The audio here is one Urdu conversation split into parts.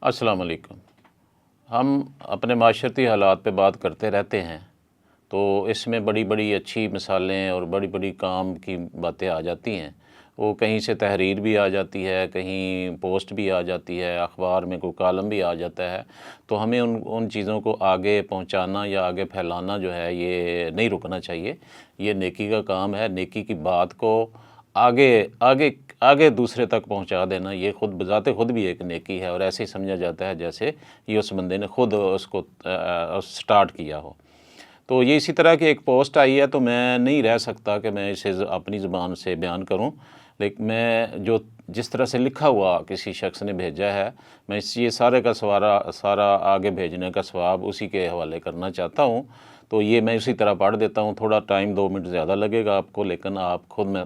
السلام علیکم۔ ہم اپنے معاشرتی حالات پہ بات کرتے رہتے ہیں، تو اس میں بڑی بڑی اچھی مثالیں اور بڑی بڑی کام کی باتیں آ جاتی ہیں۔ وہ کہیں سے تحریر بھی آ جاتی ہے، کہیں پوسٹ بھی آ جاتی ہے، اخبار میں کوئی کالم بھی آ جاتا ہے۔ تو ہمیں ان چیزوں کو آگے پہنچانا یا آگے پھیلانا جو ہے یہ نہیں رکنا چاہیے۔ یہ نیکی کا کام ہے۔ نیکی کی بات کو آگے آگے آگے دوسرے تک پہنچا دینا یہ خود بذات خود بھی ایک نیکی ہے، اور ایسے ہی سمجھا جاتا ہے جیسے یہ اس بندے نے خود اس کو سٹارٹ کیا ہو۔ تو یہ اسی طرح کی ایک پوسٹ آئی ہے، تو میں نہیں رہ سکتا کہ میں اسے اپنی زبان سے بیان کروں، لیکن میں جس طرح سے لکھا ہوا کسی شخص نے بھیجا ہے، میں یہ سارا آگے بھیجنے کا ثواب اسی کے حوالے کرنا چاہتا ہوں۔ تو یہ میں اسی طرح پڑھ دیتا ہوں۔ تھوڑا ٹائم 2 منٹ زیادہ لگے گا آپ کو، لیکن آپ خود میں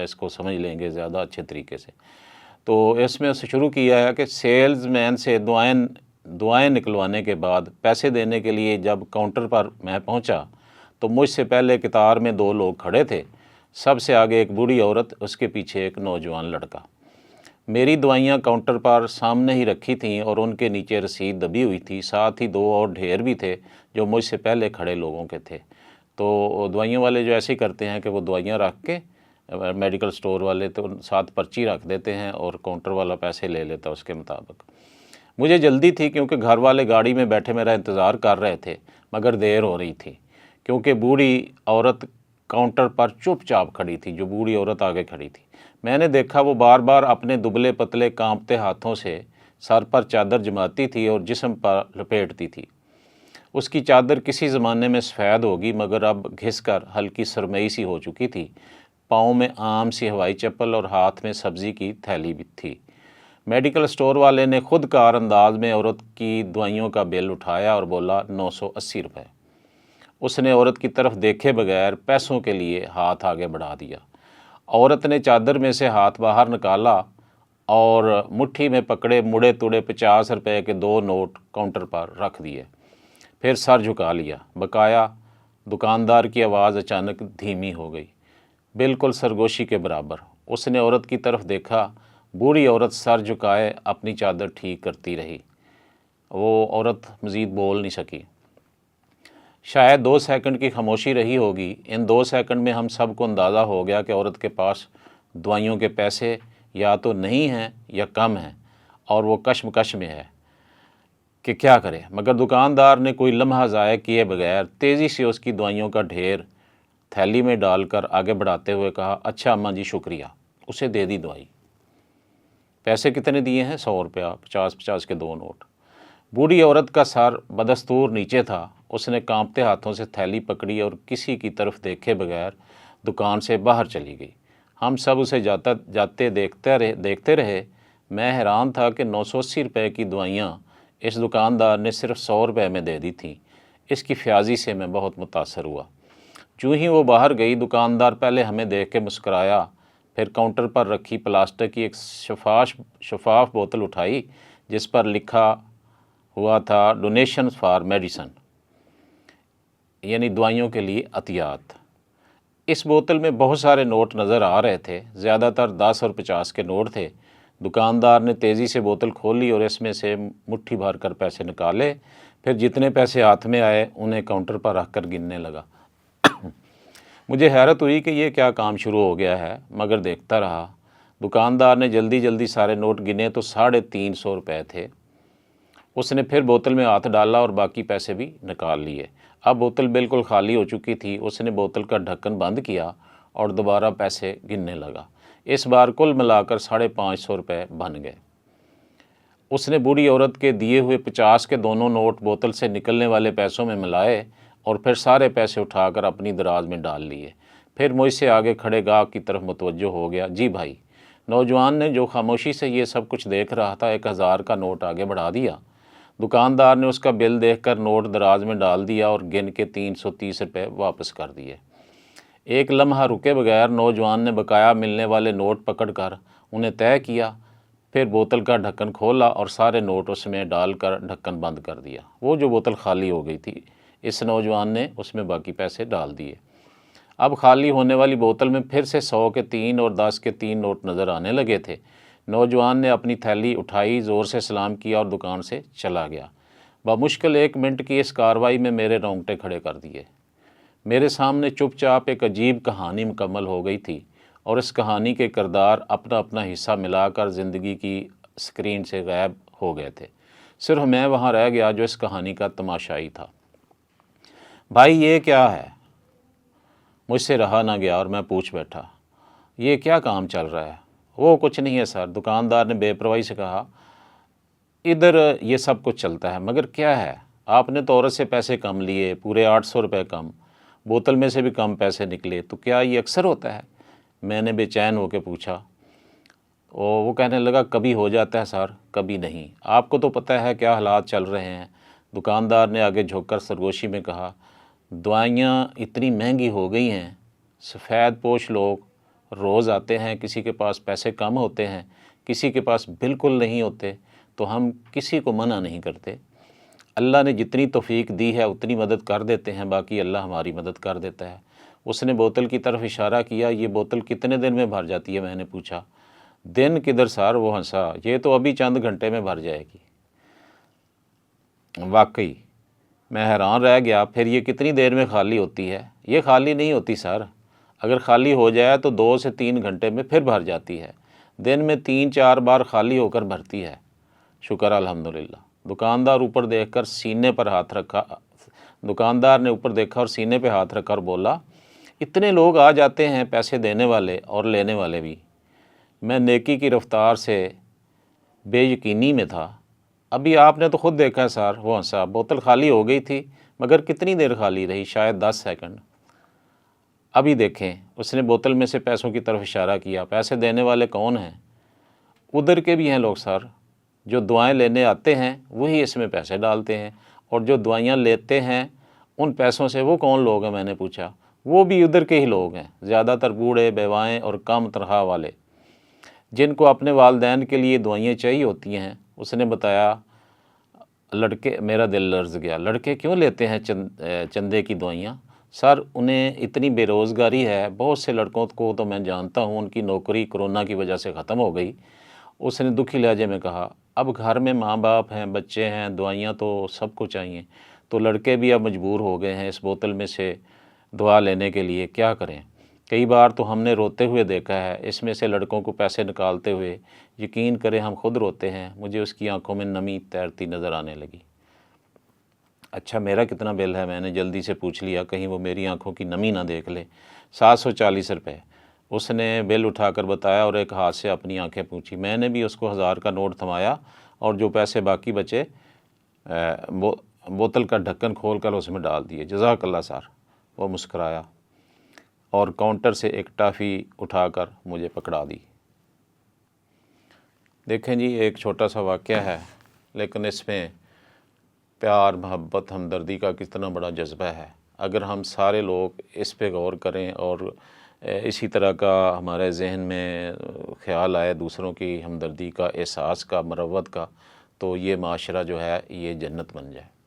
اس کو سمجھ لیں گے زیادہ اچھے طریقے سے۔ تو اس میں شروع کیا ہے کہ سیلز مین سے دعائیں نکلوانے کے بعد پیسے دینے کے لیے جب کاؤنٹر پر میں پہنچا تو مجھ سے پہلے قطار میں 2 لوگ کھڑے تھے، سب سے آگے ایک بوڑھی عورت، اس کے پیچھے ایک نوجوان لڑکا۔ میری دوائیاں کاؤنٹر پر سامنے ہی رکھی تھیں اور ان کے نیچے رسید دبی ہوئی تھی، ساتھ ہی 2 اور ڈھیر بھی تھے جو مجھ سے پہلے کھڑے لوگوں کے تھے۔ تو دوائیوں والے جو ایسے ہی کرتے ہیں کہ وہ دوائیاں رکھ کے، میڈیکل سٹور والے تو ساتھ پرچی رکھ دیتے ہیں اور کاؤنٹر والا پیسے لے لیتا اس کے مطابق۔ مجھے جلدی تھی کیونکہ گھر والے گاڑی میں بیٹھے میرا انتظار کر رہے تھے، مگر دیر ہو رہی تھی کیونکہ بوڑھی عورت کاؤنٹر پر چپ چاپ کھڑی تھی۔ جو بوڑھی عورت آگے کھڑی تھی، میں نے دیکھا وہ بار بار اپنے دبلے پتلے کانپتے ہاتھوں سے سر پر چادر جماتی تھی اور جسم پر لپیٹتی تھی۔ اس کی چادر کسی زمانے میں سفید ہوگی، مگر اب گھس کر ہلکی سرمئی سی ہو چکی تھی۔ پاؤں میں عام سی ہوائی چپل اور ہاتھ میں سبزی کی تھیلی بھی تھی۔ میڈیکل سٹور والے نے خود کار انداز میں عورت کی دوائیوں کا بل اٹھایا اور بولا 980 روپے۔ اس نے عورت کی طرف دیکھے بغیر پیسوں کے لیے ہاتھ آگے بڑھا دیا۔ عورت نے چادر میں سے ہاتھ باہر نکالا اور مٹھی میں پکڑے مڑے توڑے 50 روپے کے 2 نوٹ کاؤنٹر پر رکھ دیے، پھر سر جھکا لیا۔ بقایا دکاندار کی آواز اچانک دھیمی ہو گئی، بالکل سرگوشی کے برابر۔ اس نے عورت کی طرف دیکھا، بوڑھی عورت سر جھکائے اپنی چادر ٹھیک کرتی رہی۔ وہ عورت مزید بول نہیں سکی۔ شاید 2 سیکنڈ کی خاموشی رہی ہوگی۔ ان 2 سیکنڈ میں ہم سب کو اندازہ ہو گیا کہ عورت کے پاس دوائیوں کے پیسے یا تو نہیں ہیں یا کم ہیں، اور وہ کشمکش میں ہے کہ کیا کرے۔ مگر دکاندار نے کوئی لمحہ ضائع کیے بغیر تیزی سے اس کی دوائیوں کا ڈھیر تھیلی میں ڈال کر آگے بڑھاتے ہوئے کہا، اچھا اماں جی شکریہ۔ اسے دے دی دوائی۔ پیسے کتنے دیے ہیں؟ 100 روپیہ، 50 کے 2 نوٹ۔ بوڑھی عورت کا سر بدستور نیچے تھا۔ اس نے کانپتے ہاتھوں سے تھیلی پکڑی اور کسی کی طرف دیکھے بغیر دکان سے باہر چلی گئی۔ ہم سب اسے جاتے دیکھتے رہے۔ میں حیران تھا کہ 980 روپے کی دوائیاں اس دکاندار نے صرف 100 روپے میں دے دی تھیں۔ اس کی فیاضی سے میں بہت متاثر ہوا۔ جو ہی وہ باہر گئی، دکاندار پہلے ہمیں دیکھ کے مسکرایا، پھر کاؤنٹر پر رکھی پلاسٹک کی ایک شفاف بوتل اٹھائی جس پر لکھا ہوا تھا ڈونیشن فار میڈیسن، یعنی دوائیوں کے لیے عطیات۔ اس بوتل میں بہت سارے نوٹ نظر آ رہے تھے، زیادہ تر 10 اور 50 کے نوٹ تھے۔ دکاندار نے تیزی سے بوتل کھولی اور اس میں سے مٹھی بھر کر پیسے نکالے، پھر جتنے پیسے ہاتھ میں آئے انہیں کاؤنٹر پر رکھ کر گننے لگا۔ مجھے حیرت ہوئی کہ یہ کیا کام شروع ہو گیا ہے، مگر دیکھتا رہا۔ دکاندار نے جلدی سارے نوٹ گنے تو 350 روپے تھے۔ اس نے پھر بوتل میں ہاتھ ڈالا اور باقی پیسے بھی نکال لیے۔ اب بوتل بالکل خالی ہو چکی تھی۔ اس نے بوتل کا ڈھکن بند کیا اور دوبارہ پیسے گننے لگا۔ اس بار کل ملا کر 550 روپے بن گئے۔ اس نے بوڑھی عورت کے دیے ہوئے 50 کے دونوں نوٹ بوتل سے نکلنے والے پیسوں میں ملائے اور پھر سارے پیسے اٹھا کر اپنی دراز میں ڈال لیے۔ پھر مجھ سے آگے کھڑے گاہک کی طرف متوجہ ہو گیا۔ جی بھائی۔ نوجوان نے جو خاموشی سے یہ سب کچھ دیکھ رہا تھا 1000 کا نوٹ آگے بڑھا دیا۔ دکاندار نے اس کا بل دیکھ کر نوٹ دراز میں ڈال دیا اور گن کے 330 روپے واپس کر دیے۔ ایک لمحہ رکے بغیر نوجوان نے بقایا ملنے والے نوٹ پکڑ کر انہیں طے کیا، پھر بوتل کا ڈھکن کھولا اور سارے نوٹ اس میں ڈال کر ڈھکن بند کر دیا۔ وہ جو بوتل خالی ہو گئی تھی، اس نوجوان نے اس میں باقی پیسے ڈال دیے۔ اب خالی ہونے والی بوتل میں پھر سے 100 کے 3 اور 10 کے 3 نوٹ نظر آنے لگے تھے۔ نوجوان نے اپنی تھیلی اٹھائی، زور سے سلام کیا اور دکان سے چلا گیا۔ بمشکل 1 منٹ کی اس کارروائی میں میرے رونگٹے کھڑے کر دیے۔ میرے سامنے چپ چاپ ایک عجیب کہانی مکمل ہو گئی تھی، اور اس کہانی کے کردار اپنا اپنا حصہ ملا کر زندگی کی اسکرین سے غائب ہو گئے تھے۔ صرف میں وہاں رہ گیا جو اس کہانی کا تماشائی تھا۔ بھائی یہ کیا ہے؟ مجھ سے رہا نہ گیا اور میں پوچھ بیٹھا، یہ کیا کام چل رہا ہے؟ وہ کچھ نہیں ہے سر، دکاندار نے بے پرواہی سے کہا، ادھر یہ سب کچھ چلتا ہے، مگر کیا ہے؟ آپ نے تو عورت سے پیسے کم لیے، پورے 800 روپے کم، بوتل میں سے بھی کم پیسے نکلے، تو کیا یہ اکثر ہوتا ہے؟ میں نے بے چین ہو کے پوچھا۔ وہ کہنے لگا، کبھی ہو جاتا ہے سر، کبھی نہیں، آپ کو تو پتہ ہے کیا حالات چل رہے ہیں۔ دکاندار نے آگے جھک کر سرگوشی میں کہا، دوائیاں اتنی مہنگی ہو گئی ہیں، سفید پوش لوگ روز آتے ہیں، کسی کے پاس پیسے کم ہوتے ہیں، کسی کے پاس بالکل نہیں ہوتے، تو ہم کسی کو منع نہیں کرتے۔ اللہ نے جتنی توفیق دی ہے اتنی مدد کر دیتے ہیں، باقی اللہ ہماری مدد کر دیتا ہے۔ اس نے بوتل کی طرف اشارہ کیا، یہ بوتل کتنے دن میں بھر جاتی ہے؟ میں نے پوچھا۔ دن کدھر سر، وہ ہنسا، یہ تو ابھی چند گھنٹے میں بھر جائے گی۔ واقعی میں حیران رہ گیا، پھر یہ کتنی دیر میں خالی ہوتی ہے؟ یہ خالی نہیں ہوتی سر، اگر خالی ہو جائے تو 2 سے 3 گھنٹے میں پھر بھر جاتی ہے، دن میں 3-4 بار خالی ہو کر بھرتی ہے۔ شکر الحمدللہ۔ دکاندار نے اوپر دیکھ کر سینے پہ ہاتھ رکھا اور بولا، اتنے لوگ آ جاتے ہیں، پیسے دینے والے اور لینے والے بھی۔ میں نیکی کی رفتار سے بے یقینی میں تھا۔ ابھی آپ نے تو خود دیکھا ہے سر، وہ ہنسا، بوتل خالی ہو گئی تھی، مگر کتنی دیر خالی رہی؟ شاید 10 سیکنڈ۔ ابھی دیکھیں، اس نے بوتل میں سے پیسوں کی طرف اشارہ کیا، پیسے دینے والے کون ہیں؟ ادھر کے بھی ہیں لوگ سر، جو دعائیں لینے آتے ہیں وہی اس میں پیسے ڈالتے ہیں، اور جو دعائیاں لیتے ہیں ان پیسوں سے وہ کون لوگ ہیں؟ میں نے پوچھا۔ وہ بھی ادھر کے ہی لوگ ہیں، زیادہ تر بوڑھے، بیوائیں اور کم تنخواہ والے، جن کو اپنے والدین کے لیے دعائیں چاہیے ہوتی ہیں۔ اس نے بتایا، لڑکے، میرا دل لرز گیا، لڑکے کیوں لیتے ہیں چندے کی دعائیاں؟ سر انہیں اتنی بے روزگاری ہے، بہت سے لڑکوں کو تو میں جانتا ہوں ان کی نوکری کرونا کی وجہ سے ختم ہو گئی۔ اس نے دکھی لہجے میں کہا، اب گھر میں ماں باپ ہیں، بچے ہیں، دعائیاں تو سب کو چاہیے، تو لڑکے بھی اب مجبور ہو گئے ہیں اس بوتل میں سے دعا لینے کے لیے، کیا کریں؟ کئی بار تو ہم نے روتے ہوئے دیکھا ہے اس میں سے لڑکوں کو پیسے نکالتے ہوئے، یقین کریں ہم خود روتے ہیں۔ مجھے اس کی آنکھوں میں نمی تیرتی نظر آنے لگی۔ اچھا میرا کتنا بل ہے؟ میں نے جلدی سے پوچھ لیا، کہیں وہ میری آنکھوں کی نمی نہ دیکھ لے۔ 740 روپے۔ اس نے بل اٹھا کر بتایا اور ایک ہاتھ سے اپنی آنکھیں پوچھی۔ میں نے بھی اس کو 1000 کا نوٹ تھمایا اور جو پیسے باقی بچے بوتل کا ڈھکن کھول کر اس میں ڈال دیے۔ جزاک اللہ سر۔ وہ مسکرایا اور کاؤنٹر سے ایک ٹافی اٹھا کر مجھے پکڑا دی۔ دیکھیں جی، ایک چھوٹا سا واقعہ ہے، لیکن اس میں پیار، محبت، ہمدردی کا کتنا بڑا جذبہ ہے۔ اگر ہم سارے لوگ اس پہ غور کریں اور اسی طرح کا ہمارے ذہن میں خیال آئے دوسروں کی ہمدردی کا، احساس کا، مروت کا، تو یہ معاشرہ جو ہے یہ جنت بن جائے۔